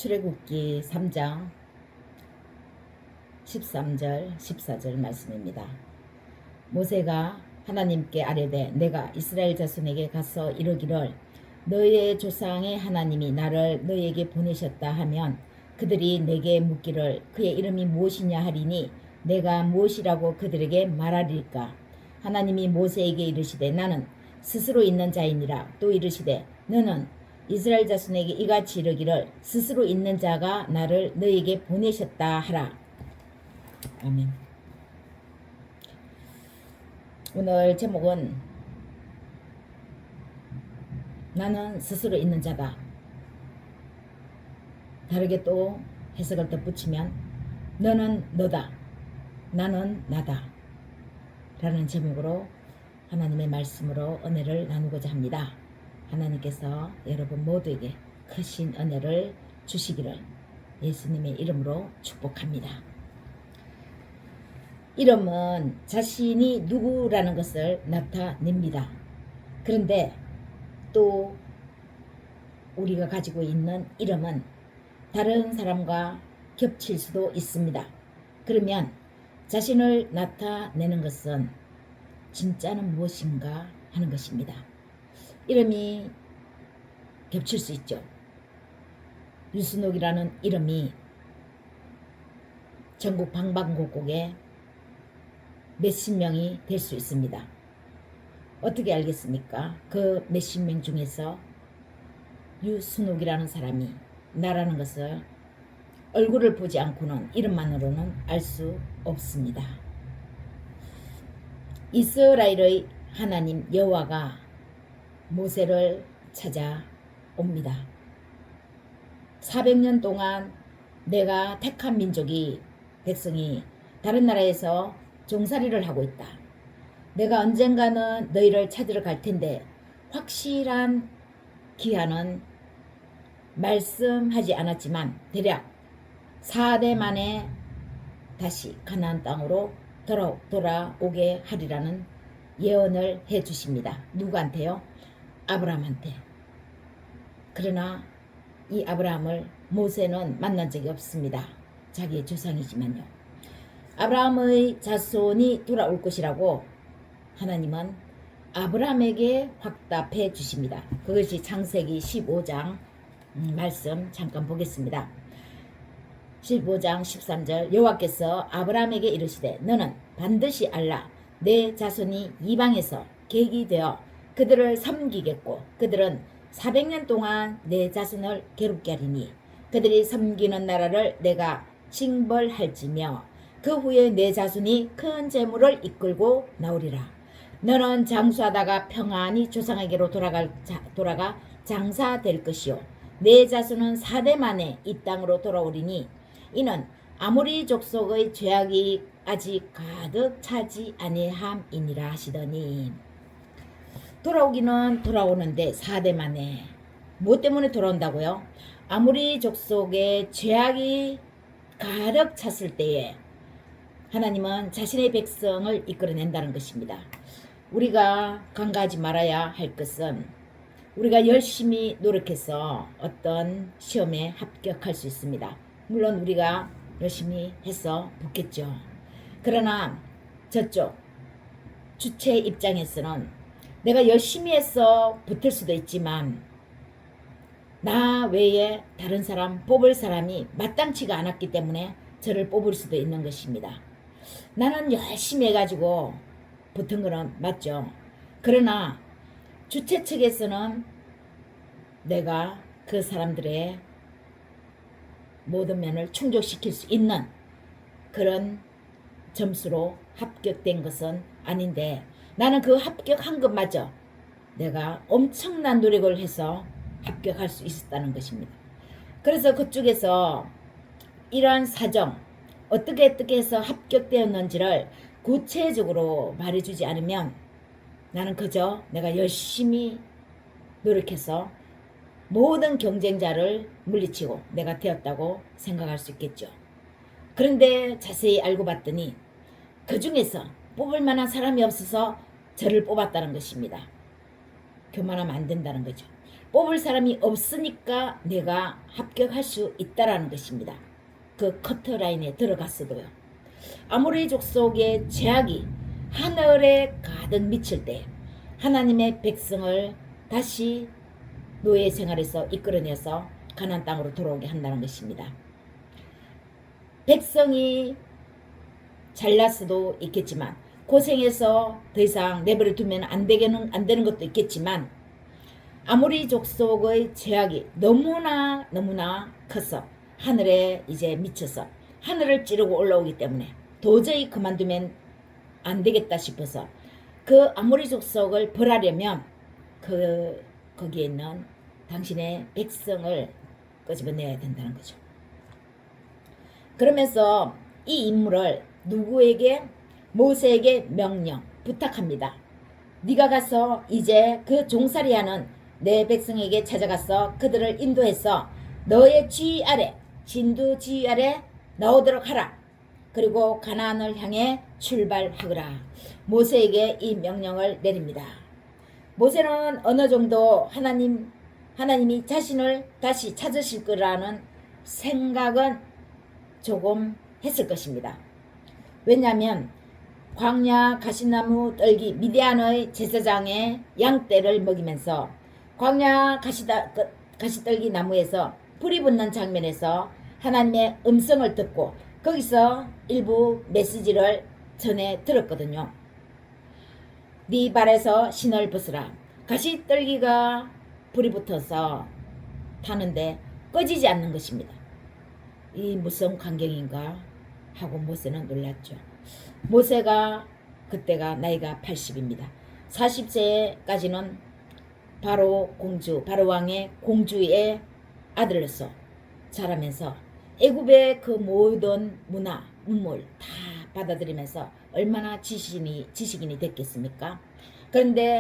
출애굽기 3장 13절 14절 말씀입니다. 모세가 하나님께 아뢰되 내가 이스라엘 자손에게 가서 이르기를 너희의 조상의 하나님이 나를 너희에게 보내셨다 하면 그들이 내게 묻기를 그의 이름이 무엇이냐 하리니 내가 무엇이라고 그들에게 말하리까. 하나님이 모세에게 이르시되 나는 스스로 있는 자이니라. 또 이르시되 너는 이스라엘 자손에게 이같이 이르기를 스스로 있는 자가 나를 너희에게 보내셨다 하라. 아멘. 오늘 제목은 나는 스스로 있는 자다. 다르게 또 해석을 덧붙이면 너는 너다. 나는 나다. 라는 제목으로 하나님의 말씀으로 은혜를 나누고자 합니다. 하나님께서 여러분 모두에게 크신 은혜를 주시기를 예수님의 이름으로 축복합니다. 이름은 자신이 누구라는 것을 나타냅니다. 그런데 또 우리가 가지고 있는 이름은 다른 사람과 겹칠 수도 있습니다. 그러면 자신을 나타내는 것은 진짜는 무엇인가 하는 것입니다. 이름이 겹칠 수 있죠. 유순옥이라는 이름이 전국 방방곡곡에 몇십 명이 될 수 있습니다. 어떻게 알겠습니까? 그 몇십 명 중에서 유순옥이라는 사람이 나라는 것을 얼굴을 보지 않고는 이름만으로는 알 수 없습니다. 이스라엘의 하나님 여호와가 모세를 찾아옵니다. 400년 동안 내가 택한 민족이 백성이 다른 나라에서 종살이를 하고 있다. 내가 언젠가는 너희를 찾으러 갈 텐데 확실한 기한은 말씀하지 않았지만 대략 4대 만에 다시 가나안 땅으로 돌아오게 하리라는 예언을 해 주십니다. 누구한테요? 아브라함한테. 그러나 이 아브라함을 모세는 만난 적이 없습니다. 자기의 조상이지만요. 아브라함의 자손이 돌아올 것이라고 하나님은 아브라함에게 확답해 주십니다. 그것이 창세기 15장 말씀 잠깐 보겠습니다. 15장 13절 여호와께서 아브라함에게 이르시되 너는 반드시 알라 내 자손이 이방에서 객이 되어 그들을 섬기겠고 그들은 400년 동안 내 자손을 괴롭게 하리니 그들이 섬기는 나라를 내가 징벌할지며 그 후에 내 자손이 큰 재물을 이끌고 나오리라. 너는 장수하다가 평안히 조상에게로 돌아가 장사될 것이요 내 자손은 4대 만에 이 땅으로 돌아오리니 이는 아모리 족속의 죄악이 아직 가득 차지 아니함이니라 하시더니 돌아오기는 돌아오는데 4대 만에 뭐 때문에 돌아온다고요? 아모리 족속의 죄악이 가득 찼을 때에 하나님은 자신의 백성을 이끌어낸다는 것입니다. 우리가 간과하지 말아야 할 것은 우리가 열심히 노력해서 어떤 시험에 합격할 수 있습니다. 물론 우리가 열심히 해서 붙겠죠. 그러나 저쪽 주체 입장에서는 내가 열심히 해서 붙을 수도 있지만 나 외에 다른 사람 뽑을 사람이 마땅치가 않았기 때문에 저를 뽑을 수도 있는 것입니다. 나는 열심히 해가지고 붙은 거는 맞죠. 그러나 주체 측에서는 내가 그 사람들의 모든 면을 충족시킬 수 있는 그런 점수로 합격된 것은 아닌데 나는 그 합격한 것마저 내가 엄청난 노력을 해서 합격할 수 있었다는 것입니다. 그래서 그쪽에서 이러한 사정 어떻게 해서 합격되었는지를 구체적으로 말해주지 않으면 나는 그저 내가 열심히 노력해서 모든 경쟁자를 물리치고 내가 되었다고 생각할 수 있겠죠. 그런데 자세히 알고 봤더니 그 중에서 뽑을 만한 사람이 없어서 저를 뽑았다는 것입니다. 교만하면 안 된다는 거죠. 뽑을 사람이 없으니까 내가 합격할 수 있다라는 것입니다. 그 커트라인에 들어갔어도요. 아모리 족속의 제약이 하늘에 가득 미칠 때 하나님의 백성을 다시 노예 생활에서 이끌어내서 가나안 땅으로 돌아오게 한다는 것입니다. 백성이 잘날 수도 있겠지만 고생해서 더 이상 내버려 두면 안 되는 것도 있겠지만 아모리 족속의 제약이 너무나 커서 하늘에 이제 미쳐서 하늘을 찌르고 올라오기 때문에 도저히 그만두면 안 되겠다 싶어서 그 아모리 족속을 벌하려면 거기에 있는 당신의 백성을 끄집어내야 된다는 거죠. 그러면서 이 임무를 누구에게? 모세에게 명령 부탁합니다. 네가 가서 이제 그 종살이하는 내 백성에게 찾아가서 그들을 인도해서 너의 지휘 아래 진두 지휘 아래 나오도록 하라. 그리고 가나안을 향해 출발하거라. 모세에게 이 명령을 내립니다. 모세는 어느 정도 하나님이 자신을 다시 찾으실 거라는 생각은 조금 했을 것입니다. 왜냐하면 광야 가시나무 떨기 미디안의 제사장의 양떼를 먹이면서 광야 가시떨기 나무에서 불이 붙는 장면에서 하나님의 음성을 듣고 거기서 일부 메시지를 전해 들었거든요. 네 발에서 신을 벗으라. 가시떨기가 불이 붙어서 타는데 꺼지지 않는 것입니다. 이 무슨 광경인가 하고 모세는 놀랐죠. 모세가 그때가 나이가 80입니다. 40세까지는 바로 왕의 공주의 아들로서 자라면서 애굽의 그 모든 문화, 문물 다 받아들이면서 얼마나 지식인이 됐겠습니까? 그런데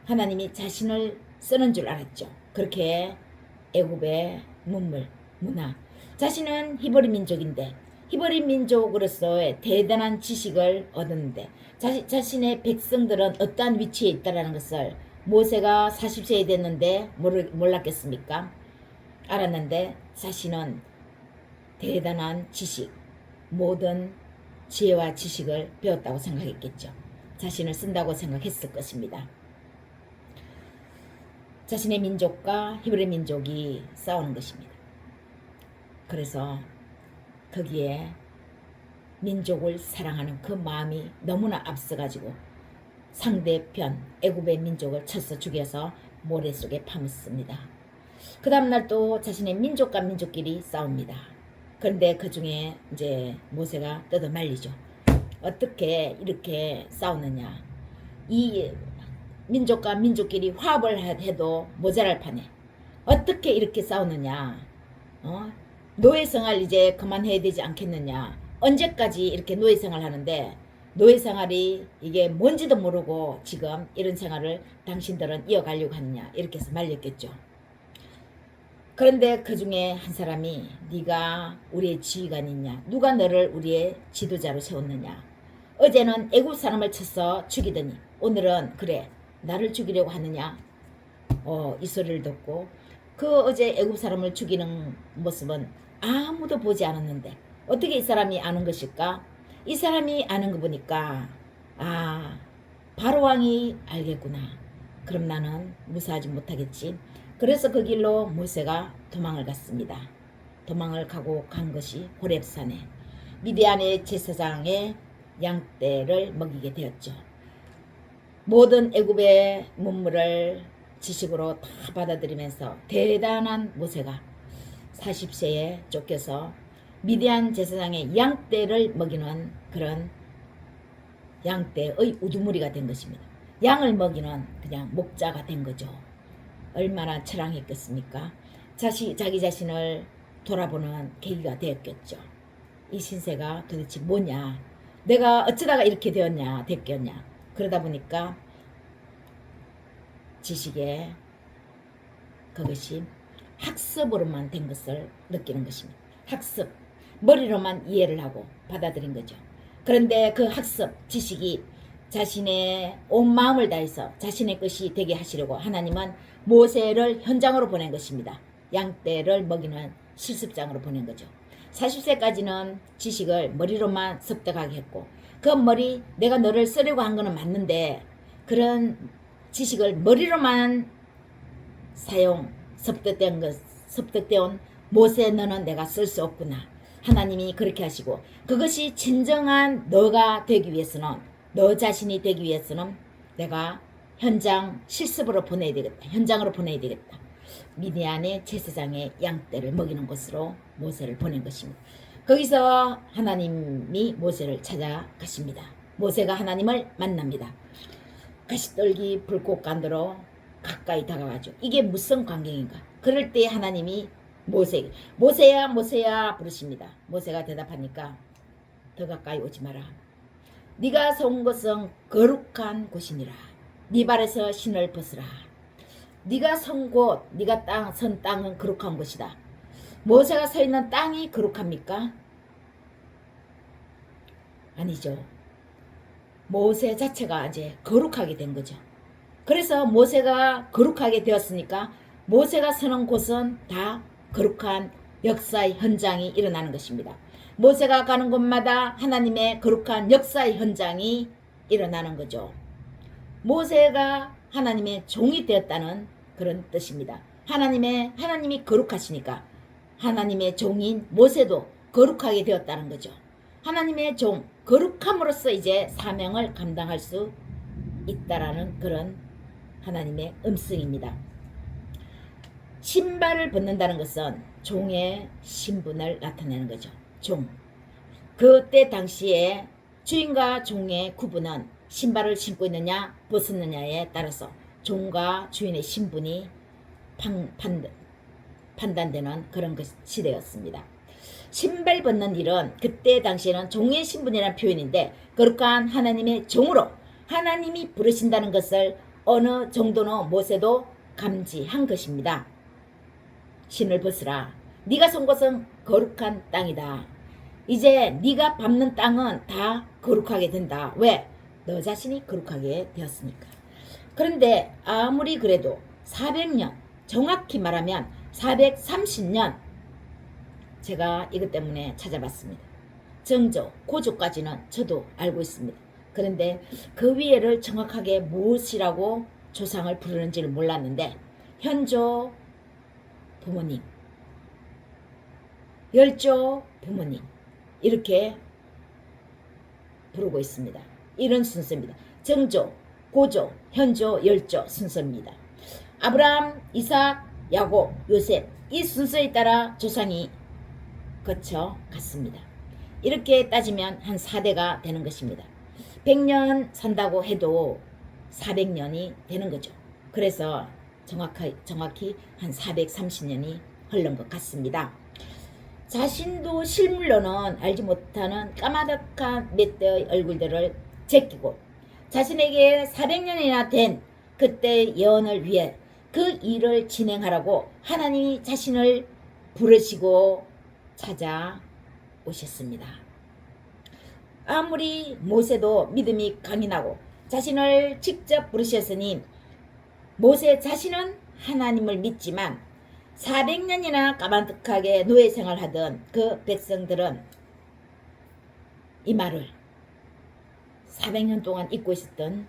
하나님이 자신을 쓰는 줄 알았죠. 그렇게 애굽의 문물, 문화, 자신은 히브리 민족인데 히브리 민족으로서의 대단한 지식을 얻었는데 자신의 백성들은 어떠한 위치에 있다는 것을 모세가 40세에 됐는데 몰랐겠습니까? 알았는데 자신은 대단한 지식, 모든 지혜와 지식을 배웠다고 생각했겠죠. 자신을 쓴다고 생각했을 것입니다. 자신의 민족과 히브리 민족이 싸우는 것입니다. 그래서 거기에 민족을 사랑하는 그 마음이 너무나 앞서가지고 상대편 애굽의 민족을 쳐서 죽여서 모래 속에 파묻습니다. 그 다음날 또 자신의 민족과 민족끼리 싸웁니다. 그런데 그 중에 이제 모세가 뜯어 말리죠. 어떻게 이렇게 싸우느냐. 이 민족과 민족끼리 화합을 해도 모자랄 판에 어떻게 이렇게 싸우느냐. 노예생활 이제 그만해야 되지 않겠느냐. 언제까지 이렇게 노예생활 하는데 노예생활이 이게 뭔지도 모르고 지금 이런 생활을 당신들은 이어가려고 하느냐. 이렇게 해서 말렸겠죠. 그런데 그 중에 한 사람이 네가 우리의 지휘관이냐. 누가 너를 우리의 지도자로 세웠느냐. 어제는 애굽 사람을 쳐서 죽이더니 오늘은 그래 나를 죽이려고 하느냐. 이 소리를 듣고 그 어제 애굽 사람을 죽이는 모습은 아무도 보지 않았는데 어떻게 이 사람이 아는 것일까? 이 사람이 아는 거 보니까 바로왕이 알겠구나. 그럼 나는 무사하지 못하겠지. 그래서 그 길로 모세가 도망을 갔습니다. 도망을 가고 간 것이 호렙산에 미디안의 제사장의 양떼를 먹이게 되었죠. 모든 애굽의 문물을 지식으로 다 받아들이면서 대단한 모세가 40세에 쫓겨서 미디안 제사장의 양떼를 먹이는 그런 양떼의 우두머리가 된 것입니다. 양을 먹이는 그냥 목자가 된 거죠. 얼마나 처량했겠습니까? 자기 자신을 돌아보는 계기가 되었겠죠. 이 신세가 도대체 뭐냐? 내가 어쩌다가 이렇게 됐겠냐? 그러다 보니까 지식에 그것이 학습으로만 된 것을 느끼는 것입니다. 학습, 머리로만 이해를 하고 받아들인 거죠. 그런데 그 학습, 지식이 자신의 온 마음을 다해서 자신의 것이 되게 하시려고 하나님은 모세를 현장으로 보낸 것입니다. 양떼를 먹이는 실습장으로 보낸 거죠. 40세까지는 지식을 머리로만 습득하게 했고 그 머리 내가 너를 쓰려고 한 거는 맞는데 그런 지식을 머리로만 사용 습득되온 모세 너는 내가 쓸 수 없구나. 하나님이 그렇게 하시고 그것이 진정한 너가 되기 위해서는 너 자신이 되기 위해서는 내가 현장 실습으로 보내야 되겠다. 현장으로 보내야 되겠다. 미디안의 제사장의 양떼를 먹이는 곳으로 모세를 보낸 것입니다. 거기서 하나님이 모세를 찾아가십니다. 모세가 하나님을 만납니다. 가시떨기 불꽃간도로 가까이 다가가죠. 이게 무슨 광경인가? 그럴 때 하나님이 모세야 모세야 부르십니다. 모세가 대답하니까 더 가까이 오지 마라. 네가 선 곳은 거룩한 곳이니라. 네 발에서 신을 벗으라. 네가 선 곳, 네가 선 땅은 거룩한 곳이다. 모세가 서 있는 땅이 거룩합니까? 아니죠. 모세 자체가 이제 거룩하게 된 거죠. 그래서 모세가 거룩하게 되었으니까 모세가 서는 곳은 다 거룩한 역사의 현장이 일어나는 것입니다. 모세가 가는 곳마다 하나님의 거룩한 역사의 현장이 일어나는 거죠. 모세가 하나님의 종이 되었다는 그런 뜻입니다. 하나님이 거룩하시니까 하나님의 종인 모세도 거룩하게 되었다는 거죠. 하나님의 종, 거룩함으로써 이제 사명을 감당할 수 있다라는 그런 하나님의 음성입니다. 신발을 벗는다는 것은 종의 신분을 나타내는 거죠. 종. 그때 당시에 주인과 종의 구분은 신발을 신고 있느냐 벗었느냐에 따라서 종과 주인의 신분이 판단되는 그런 시대였습니다. 신발 벗는 일은 그때 당시에는 종의 신분이라는 표현인데 거룩한 하나님의 종으로 하나님이 부르신다는 것을 어느 정도는 모세도 감지한 것입니다. 신을 벗으라. 네가 선 곳은 거룩한 땅이다. 이제 네가 밟는 땅은 다 거룩하게 된다. 왜? 너 자신이 거룩하게 되었으니까. 그런데 아무리 그래도 400년, 정확히 말하면 430년 제가 이것 때문에 찾아봤습니다. 정조, 고조까지는 저도 알고 있습니다. 그런데 그 위에를 정확하게 무엇이라고 조상을 부르는지를 몰랐는데 현조 부모님, 열조 부모님 이렇게 부르고 있습니다. 이런 순서입니다. 정조, 고조, 현조, 열조 순서입니다. 아브라함, 이삭, 야곱, 요셉 이 순서에 따라 조상이 거쳐갔습니다. 이렇게 따지면 한 4대가 되는 것입니다. 100년 산다고 해도 400년이 되는 거죠. 그래서 정확히 한 430년이 흘른 것 같습니다. 자신도 실물로는 알지 못하는 까마득한 몇 대의 얼굴들을 제끼고 자신에게 400년이나 된 그때의 예언을 위해 그 일을 진행하라고 하나님이 자신을 부르시고 찾아오셨습니다. 아무리 모세도 믿음이 강인하고 자신을 직접 부르셨으니 모세 자신은 하나님을 믿지만 400년이나 까마득하게 노예 생활하던 그 백성들은 이 말을 400년 동안 잊고 있었던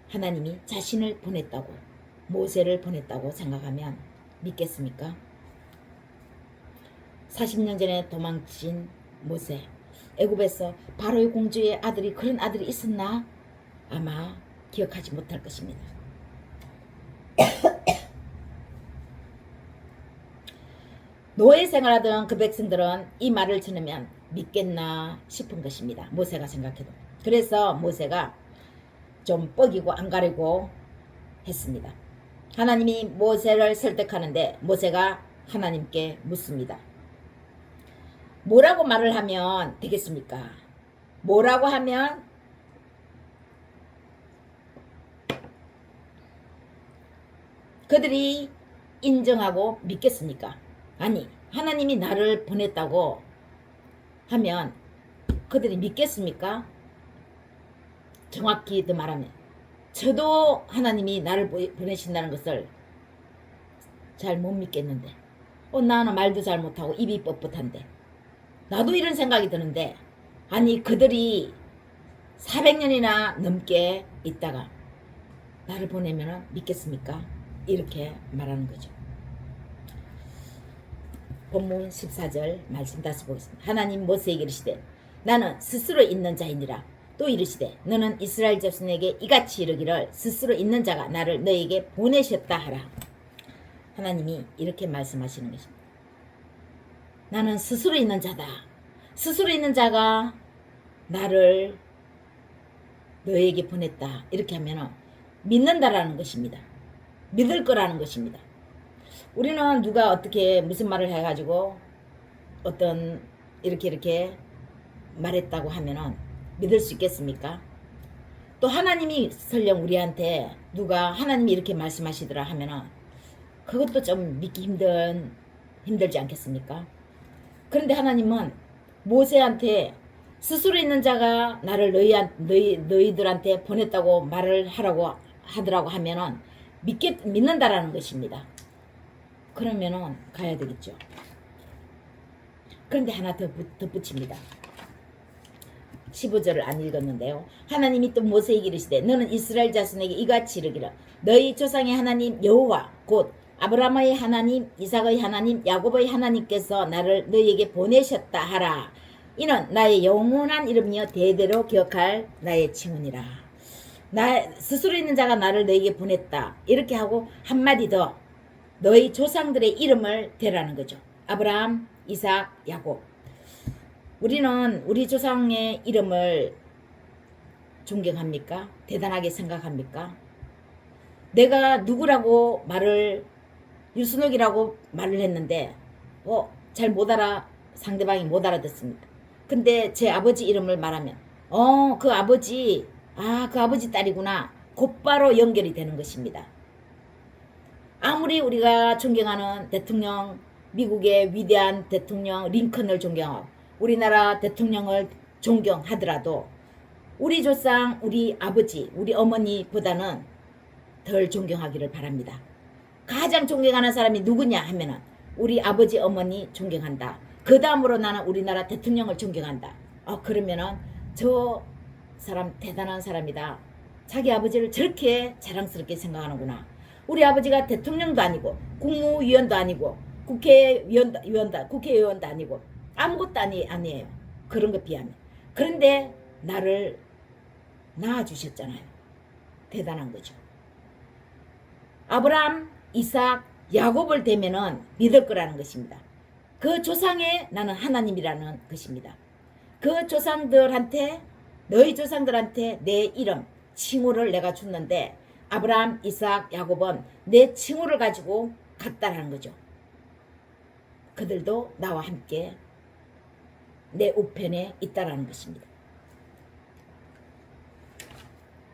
하나님이 자신을 보냈다고 모세를 보냈다고 생각하면 믿겠습니까? 40년 전에 도망친 모세 애굽에서 바로의 공주의 아들이 그런 아들이 있었나? 아마 기억하지 못할 것입니다. 노예 생활하던 그 백성들은 이 말을 들으면 믿겠나 싶은 것입니다. 모세가 생각해도. 그래서 모세가 좀 뻐기고 안 가리고 했습니다. 하나님이 모세를 설득하는데 모세가 하나님께 묻습니다. 뭐라고 말을 하면 되겠습니까? 뭐라고 하면 그들이 인정하고 믿겠습니까? 아니, 하나님이 나를 보냈다고 하면 그들이 믿겠습니까? 정확히 더 말하면 저도 하나님이 나를 보내신다는 것을 잘 못 믿겠는데 나는 말도 잘 못하고 입이 뻣뻣한데 나도 이런 생각이 드는데 아니 그들이 400년이나 넘게 있다가 나를 보내면 믿겠습니까? 이렇게 말하는 거죠. 본문 14절 말씀 다시 보겠습니다. 하나님 모세에게 이르시되 나는 스스로 있는 자이니라. 또 이르시되 너는 이스라엘 자손에게 이같이 이르기를 스스로 있는 자가 나를 너에게 보내셨다 하라. 하나님이 이렇게 말씀하시는 것입니다. 나는 스스로 있는 자다. 스스로 있는 자가 나를 너에게 보냈다. 이렇게 하면 믿는다라는 것입니다. 믿을 거라는 것입니다. 우리는 누가 어떻게 무슨 말을 해가지고 어떤 이렇게 말했다고 하면은 믿을 수 있겠습니까? 또 하나님이 설령 우리한테 누가 하나님이 이렇게 말씀하시더라 하면은 그것도 좀 믿기 힘들지 않겠습니까? 그런데 하나님은 모세한테 스스로 있는 자가 나를 너희들한테 보냈다고 말을 하더라고 하면은 믿는다라는 것입니다. 그러면은 가야 되겠죠. 그런데 하나 더 덧붙입니다. 15절을 안 읽었는데요. 하나님이 또 모세에게 이르시되 너는 이스라엘 자손에게 이같이 이르기를 너희 조상의 하나님 여호와 곧 아브라함의 하나님 이삭의 하나님 야곱의 하나님께서 나를 너희에게 보내셨다 하라. 이는 나의 영원한 이름이여 대대로 기억할 나의 칭훈이라. 나 스스로 있는 자가 나를 너희에게 보냈다. 이렇게 하고 한마디 더 너희 조상들의 이름을 대라는 거죠. 아브라함, 이삭, 야곱. 우리는 우리 조상의 이름을 존경합니까? 대단하게 생각합니까? 내가 누구라고 유순옥이라고 말을 했는데 잘 못 상대방이 못 알아듣습니다. 근데 제 아버지 이름을 말하면 그 아버지 딸이구나. 곧바로 연결이 되는 것입니다. 아무리 우리가 존경하는 대통령, 미국의 위대한 대통령 링컨을 존경하고 우리나라 대통령을 존경하더라도 우리 조상, 우리 아버지, 우리 어머니보다는 덜 존경하기를 바랍니다. 가장 존경하는 사람이 누구냐 하면은 우리 아버지, 어머니 존경한다. 그 다음으로 나는 우리나라 대통령을 존경한다. 그러면은 저 사람 대단한 사람이다. 자기 아버지를 저렇게 자랑스럽게 생각하는구나. 우리 아버지가 대통령도 아니고 국무위원도 아니고 국회의원도 아니고 아무것도 아니에요. 그런 것 비하면. 그런데 나를 낳아주셨잖아요. 대단한 거죠. 아브라함, 이삭, 야곱을 대면은 믿을 거라는 것입니다. 그 조상에 나는 하나님이라는 것입니다. 그 조상들한테 너희 조상들한테 내 이름 칭호를 내가 줬는데 아브라함, 이삭, 야곱은 내 칭호를 가지고 갔다라는 거죠. 그들도 나와 함께 내 우편에 있다라는 것입니다.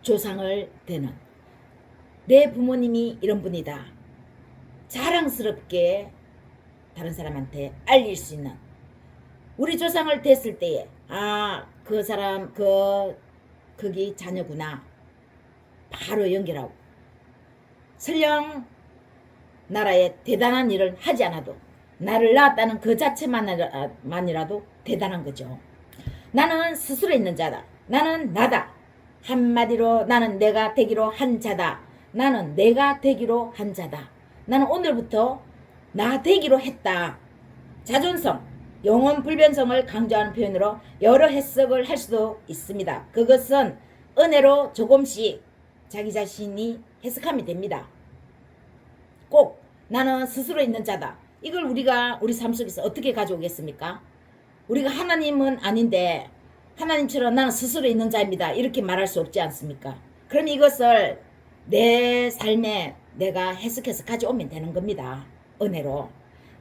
조상을 대는 내 부모님이 이런 분이다. 자랑스럽게 다른 사람한테 알릴 수 있는 우리 조상을 댔을 때에 그 사람 거기 자녀구나. 바로 연결하고 설령 나라에 대단한 일을 하지 않아도 나를 낳았다는 그 자체만이라도 대단한 거죠. 나는 스스로 있는 자다. 나는 나다. 한마디로 나는 내가 되기로 한 자다. 나는 내가 되기로 한 자다. 나는 오늘부터 나 되기로 했다. 자존성, 영혼 불변성을 강조하는 표현으로 여러 해석을 할 수도 있습니다. 그것은 은혜로 조금씩 자기 자신이 해석하면 됩니다. 꼭 나는 스스로 있는 자다. 이걸 우리가 우리 삶 속에서 어떻게 가져오겠습니까? 우리가 하나님은 아닌데 하나님처럼 나는 스스로 있는 자입니다. 이렇게 말할 수 없지 않습니까? 그럼 이것을 내 삶에 내가 해석해서 가져오면 되는 겁니다. 은혜로.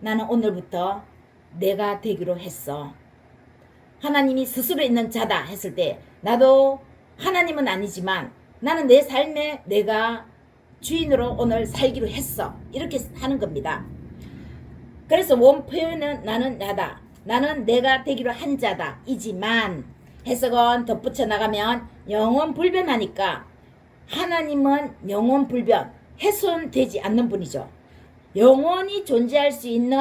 나는 오늘부터 내가 되기로 했어. 하나님이 스스로 있는 자다 했을 때 나도 하나님은 아니지만 나는 내 삶에 내가 주인으로 오늘 살기로 했어. 이렇게 하는 겁니다. 그래서 원 표현은 나는 나다. 나는 내가 되기로 한 자다. 이지만 해석은 덧붙여 나가면 영원 불변하니까 하나님은 영원 불변, 훼손되지 않는 분이죠. 영원히 존재할 수 있는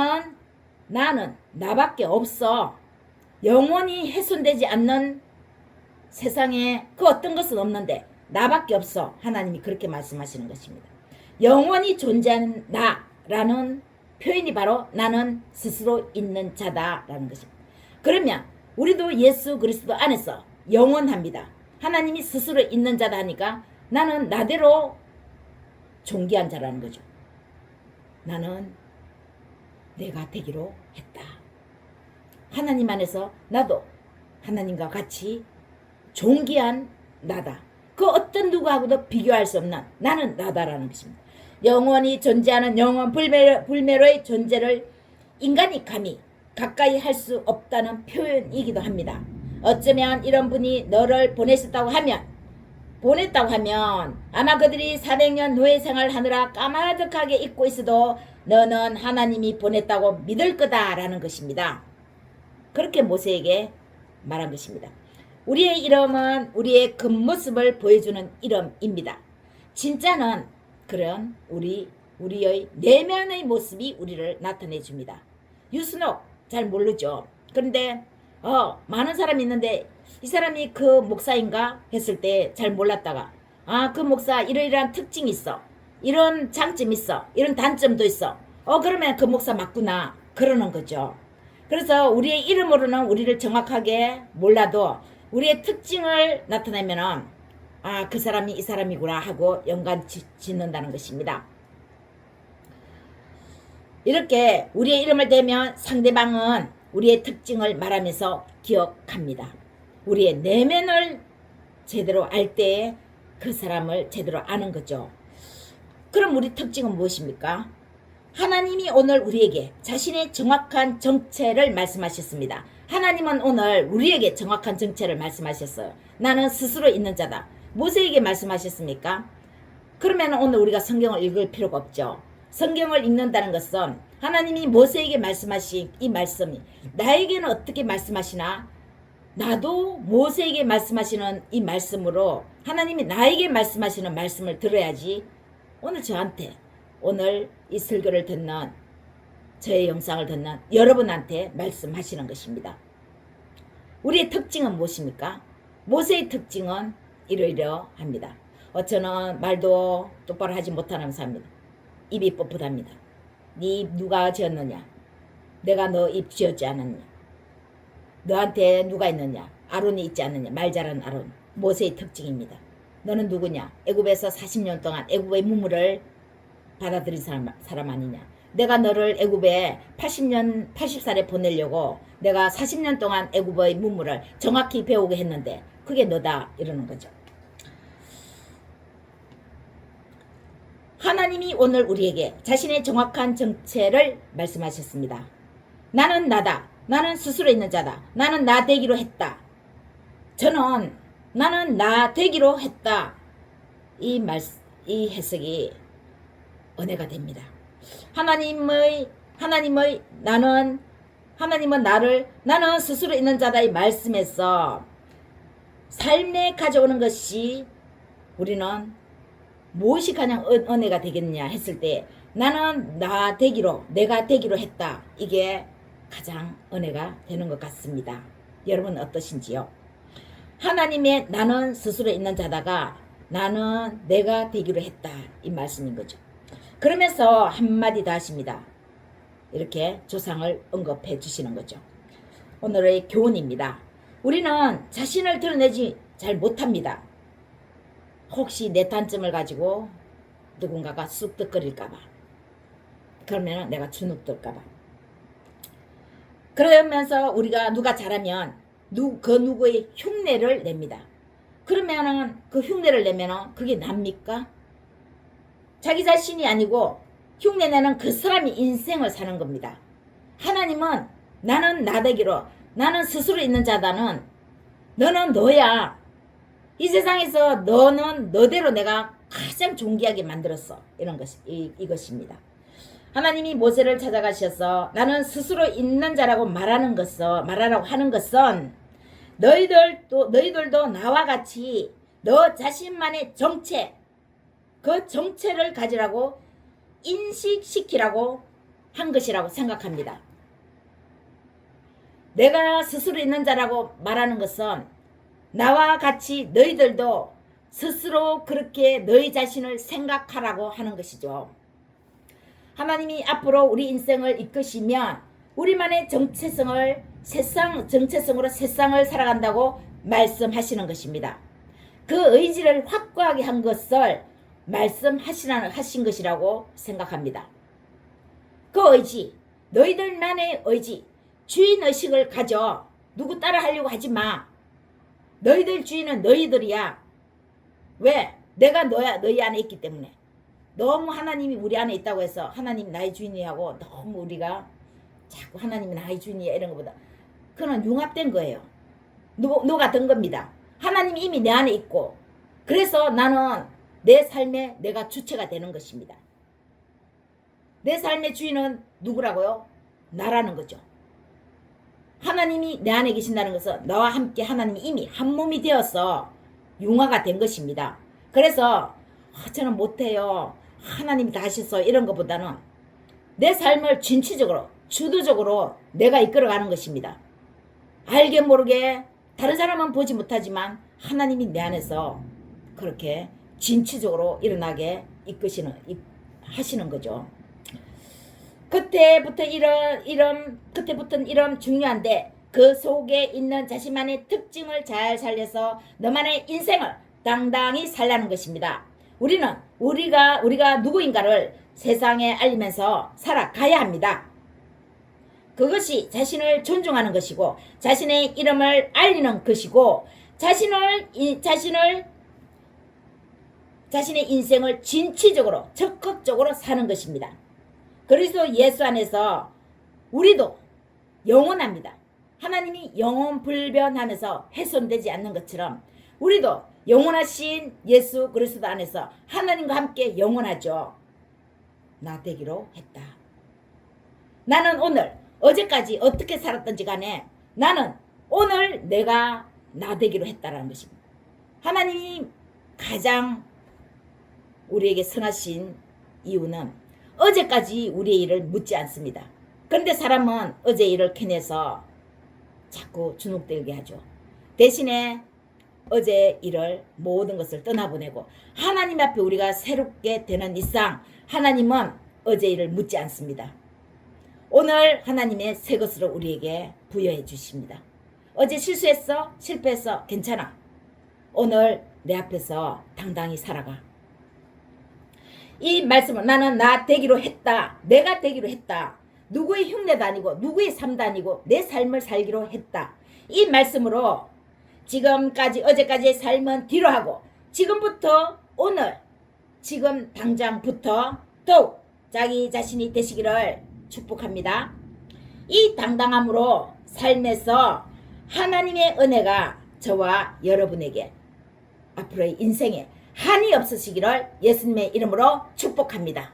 나는 나밖에 없어. 영원히 훼손되지 않는 세상에 그 어떤 것은 없는데 나밖에 없어. 하나님이 그렇게 말씀하시는 것입니다. 영원히 존재하는 나라는 표현이 바로 나는 스스로 있는 자다라는 것입니다. 그러면 우리도 예수 그리스도 안에서 영원합니다. 하나님이 스스로 있는 자다 하니까 나는 나대로 존귀한 자라는 거죠. 나는 내가 되기로 했다. 하나님 안에서 나도 하나님과 같이 존귀한 나다. 그 어떤 누구하고도 비교할 수 없는 나는 나다라는 것입니다. 영원히 존재하는 영원 불멸의 존재를 인간이 감히 가까이 할 수 없다는 표현이기도 합니다. 어쩌면 이런 분이 너를 보냈다고 하면 아마 그들이 400년 노예 생활하느라 까마득하게 잊고 있어도 너는 하나님이 보냈다고 믿을 거다라는 것입니다. 그렇게 모세에게 말한 것입니다. 우리의 이름은 우리의 겉모습을 보여주는 이름입니다. 진짜는 그런 우리의 내면의 모습이 우리를 나타내 줍니다. 유순옥 잘 모르죠. 그런데 많은 사람이 있는데 이 사람이 그 목사인가 했을 때 잘 몰랐다가 그 목사 이러이러한 특징이 있어. 이런 장점이 있어. 이런 단점도 있어. 그러면 그 목사 맞구나. 그러는 거죠. 그래서 우리의 이름으로는 우리를 정확하게 몰라도 우리의 특징을 나타내면은 그 사람이 이 사람이구나 하고 연관 짓는다는 것입니다. 이렇게 우리의 이름을 대면 상대방은 우리의 특징을 말하면서 기억합니다. 우리의 내면을 제대로 알 때에 그 사람을 제대로 아는 거죠. 그럼 우리 특징은 무엇입니까? 하나님이 오늘 우리에게 자신의 정확한 정체를 말씀하셨습니다. 하나님은 오늘 우리에게 정확한 정체를 말씀하셨어요. 나는 스스로 있는 자다. 모세에게 말씀하셨습니까? 그러면 오늘 우리가 성경을 읽을 필요가 없죠. 성경을 읽는다는 것은 하나님이 모세에게 말씀하신 이 말씀이 나에게는 어떻게 말씀하시나? 나도 모세에게 말씀하시는 이 말씀으로 하나님이 나에게 말씀하시는 말씀을 들어야지 오늘 저한테 오늘 이 설교를 듣는 저의 영상을 듣는 여러분한테 말씀하시는 것입니다. 우리의 특징은 무엇입니까? 모세의 특징은 이러이러합니다. 저는 말도 똑바로 하지 못하는 사람입니다. 입이 뻣뻣합니다. 네 입 누가 지었느냐? 내가 너 입 지었지 않았냐? 너한테 누가 있느냐? 아론이 있지 않느냐? 말 잘하는 아론. 모세의 특징입니다. 너는 누구냐? 애굽에서 40년 동안 애굽의 문물을 받아들인 사람 아니냐? 내가 너를 애굽에 80살에 보내려고 내가 40년 동안 애굽의 문물을 정확히 배우게 했는데 그게 너다 이러는 거죠. 하나님이 오늘 우리에게 자신의 정확한 정체를 말씀하셨습니다. 나는 나다. 나는 스스로 있는 자다. 나는 나 되기로 했다. 나는 나 되기로 했다. 이 해석이 은혜가 됩니다. 하나님은 나는 스스로 있는 자다 이 말씀에서 삶에 가져오는 것이 우리는 무엇이 가장 은혜가 되겠느냐 했을 때 나는 내가 되기로 했다. 이게 가장 은혜가 되는 것 같습니다. 여러분 어떠신지요? 하나님의 나는 스스로 있는 자다가 나는 내가 되기로 했다. 이 말씀인 거죠. 그러면서 한마디 더 하십니다. 이렇게 조상을 언급해 주시는 거죠. 오늘의 교훈입니다. 우리는 자신을 드러내지 잘 못합니다. 혹시 내 단점을 가지고 누군가가 쑥덕거릴까봐. 그러면 내가 주눅들까봐. 그러면서 우리가 누가 잘하면 그 누구의 흉내를 냅니다. 그러면은 그 흉내를 내면은 그게 납니까? 자기 자신이 아니고 흉내내는 그 사람이 인생을 사는 겁니다. 하나님은 나는 나 되기로 나는 스스로 있는 자다는 너는 너야. 이 세상에서 너는 너대로 내가 가장 존귀하게 만들었어. 이것입니다. 하나님이 모세를 찾아가셔서 나는 스스로 있는 자라고 말하라고 하는 것은 너희들도 나와 같이 너 자신만의 정체, 그 정체를 가지라고 인식시키라고 한 것이라고 생각합니다. 내가 스스로 있는 자라고 말하는 것은 나와 같이 너희들도 스스로 그렇게 너희 자신을 생각하라고 하는 것이죠. 하나님이 앞으로 우리 인생을 이끄시면 우리만의 정체성으로 세상을 살아간다고 말씀하시는 것입니다. 그 의지를 확고하게 한 것을 말씀하신 것이라고 생각합니다. 그 의지, 너희들만의 의지, 주인의식을 가져. 누구 따라 하려고 하지 마. 너희들 주인은 너희들이야. 왜? 내가 너희 안에 있기 때문에. 너무 하나님이 우리 안에 있다고 해서 하나님 나의 주인이라고 너무 우리가 자꾸 하나님이 나의 주인이야 이런 것보다 그건 융합된 거예요. 녹아든 겁니다. 하나님이 이미 내 안에 있고 그래서 나는 내 삶에 내가 주체가 되는 것입니다. 내 삶의 주인은 누구라고요? 나라는 거죠. 하나님이 내 안에 계신다는 것은 나와 함께 하나님이 이미 한 몸이 되어서 융화가 된 것입니다. 그래서 저는 못해요. 하나님이 다 하셨어요. 이런 것보다는 내 삶을 진취적으로 주도적으로 내가 이끌어가는 것입니다. 알게 모르게 다른 사람은 보지 못하지만 하나님이 내 안에서 그렇게 진취적으로 일어나게 하시는 거죠. 그때부터는 이런 중요한데 그 속에 있는 자신만의 특징을 잘 살려서 너만의 인생을 당당히 살라는 것입니다. 우리가 누구인가를 세상에 알리면서 살아가야 합니다. 그것이 자신을 존중하는 것이고 자신의 이름을 알리는 것이고 자신의 인생을 진취적으로 적극적으로 사는 것입니다. 그리스도 예수 안에서 우리도 영원합니다. 하나님이 영원불변하면서 훼손되지 않는 것처럼 우리도 영원하신 예수 그리스도 안에서 하나님과 함께 영원하죠. 나 되기로 했다. 나는 오늘 어제까지 어떻게 살았던지 간에 나는 오늘 내가 나 되기로 했다라는 것입니다. 하나님이 가장 우리에게 선하신 이유는 어제까지 우리의 일을 묻지 않습니다. 그런데 사람은 어제 일을 캐내서 자꾸 주눅들게 하죠. 대신에 어제 일을 모든 것을 떠나보내고 하나님 앞에 우리가 새롭게 되는 이상 하나님은 어제 일을 묻지 않습니다. 오늘 하나님의 새 것으로 우리에게 부여해 주십니다. 어제 실수했어? 실패했어? 괜찮아. 오늘 내 앞에서 당당히 살아가. 이 말씀은 나는 나 되기로 했다. 내가 되기로 했다. 누구의 흉내도 아니고 누구의 삶도 아니고 내 삶을 살기로 했다. 이 말씀으로 어제까지의 삶은 뒤로 하고 지금부터 오늘 지금 당장부터 더욱 자기 자신이 되시기를 축복합니다. 이 당당함으로 삶에서 하나님의 은혜가 저와 여러분에게 앞으로의 인생에 한이 없으시기를 예수님의 이름으로 축복합니다.